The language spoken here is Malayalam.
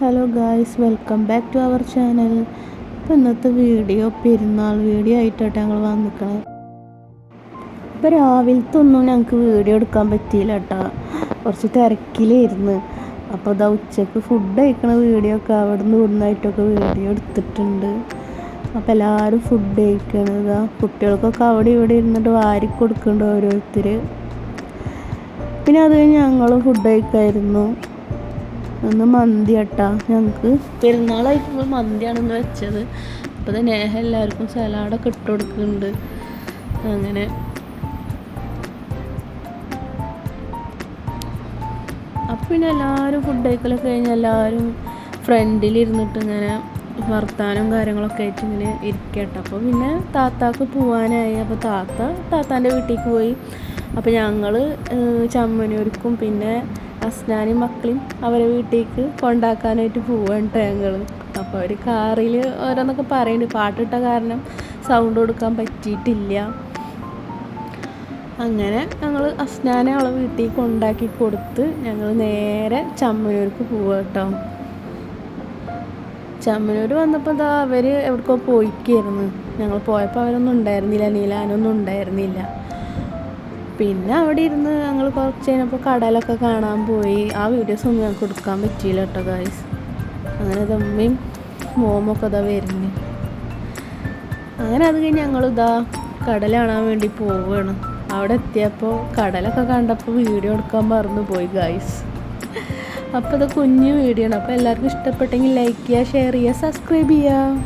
Hello guys, welcome back to our channel. ഇപ്പോൾ ഇന്നത്തെ വീഡിയോ പെരുന്നാൾ വീഡിയോ ആയിട്ടാണ് ഞങ്ങൾ വന്നിരിക്കണത്. ഇപ്പോൾ രാവിലത്തെ ഒന്നും ഞങ്ങൾക്ക് വീഡിയോ എടുക്കാൻ പറ്റിയില്ല കേട്ടോ, കുറച്ച് തിരക്കിലായിരുന്നു. അപ്പോൾ ഇതാ ഉച്ചയ്ക്ക് ഫുഡ് കഴിക്കണ വീഡിയോ ഒക്കെ അവിടെ നിന്ന് ഇവിടുന്നായിട്ടൊക്കെ വീഡിയോ എടുത്തിട്ടുണ്ട്. അപ്പോൾ എല്ലാവരും ഫുഡ് കഴിക്കണത്, കുട്ടികൾക്കൊക്കെ അവിടെ ഇവിടെ ഇരുന്നിട്ട് വാരി കൊടുക്കുന്നുണ്ട് ഓരോരുത്തർ. പിന്നെ അത് കഴിഞ്ഞ് ഞങ്ങളും ഫുഡ് കഴിക്കായിരുന്നു. ഒന്ന് മന്തി കേട്ടാ, ഞങ്ങൾക്ക് പെരുന്നാളായിട്ട് മന്തിയാണെന്ന് വെച്ചത്. അപ്പോൾ ഇത് നേഹ എല്ലാവർക്കും സലാഡൊക്കെ ഇട്ട് കൊടുക്കുന്നുണ്ട്. അങ്ങനെ അപ്പം പിന്നെ എല്ലാവരും ഫുഡ് കഴിക്കലൊക്കെ കഴിഞ്ഞ് എല്ലാവരും ഫ്രണ്ടിലിരുന്നിട്ട് ഇങ്ങനെ വർത്താനം കാര്യങ്ങളൊക്കെ ആയിട്ട് ഇങ്ങനെ ഇരിക്കട്ടെ. അപ്പോൾ പിന്നെ താത്താക്ക് പോവാനായി. അപ്പോൾ താത്താൻ്റെ വീട്ടിലേക്ക് പോയി. അപ്പോൾ ഞങ്ങൾ ചമ്മനൂർക്കും പിന്നെ അസ്നാനും മക്കളെയും അവരെ വീട്ടിലേക്ക് കൊണ്ടാക്കാനായിട്ട് പോവാണ് കേട്ടോ ഞങ്ങൾ. അപ്പോൾ അവർ കാറിൽ ഓരോന്നൊക്കെ പറയുന്നുണ്ട്. പാട്ടിട്ട കാരണം സൗണ്ട് കൊടുക്കാൻ പറ്റിയിട്ടില്ല. അങ്ങനെ ഞങ്ങൾ അസ്നാനെ അവളെ വീട്ടിൽ കൊണ്ടാക്കി കൊടുത്ത് ഞങ്ങൾ നേരെ ചമ്മനൂർക്ക് പോവുക കേട്ടോ. ചമ്മനൂർ വന്നപ്പോൾ ഇതാ അവർ എവിടേക്കോ പോയിക്കായിരുന്നു. ഞങ്ങൾ പോയപ്പോൾ അവരൊന്നും ഉണ്ടായിരുന്നില്ല, നീലാനൊന്നും ഉണ്ടായിരുന്നില്ല. പിന്നെ അവിടെ ഇരുന്ന് ഞങ്ങൾ കുറച്ച് കഴിഞ്ഞപ്പോൾ കടലൊക്കെ കാണാൻ പോയി. ആ വീഡിയോസൊന്നും ഞങ്ങൾക്ക് എടുക്കാൻ പറ്റിയില്ല കേട്ടോ ഗായ്സ്. അങ്ങനെ അമ്മയും മോമൊക്കെ ഇതാ വരുന്നു. അങ്ങനെ അത് കഴിഞ്ഞ് ഞങ്ങളിതാ കടൽ കാണാൻ വേണ്ടി പോവുകയാണ്. അവിടെ എത്തിയപ്പോൾ കടലൊക്കെ കണ്ടപ്പോൾ വീഡിയോ എടുക്കാൻ മറന്നു പോയി ഗായ്സ്. അപ്പോൾ ഇത് കുഞ്ഞു വീഡിയോ ആണ്. അപ്പോൾ എല്ലാവർക്കും ഇഷ്ടപ്പെട്ടെങ്കിൽ ലൈക്ക് ചെയ്യുക, ഷെയർ ചെയ്യുക, സബ്സ്ക്രൈബ് ചെയ്യുക.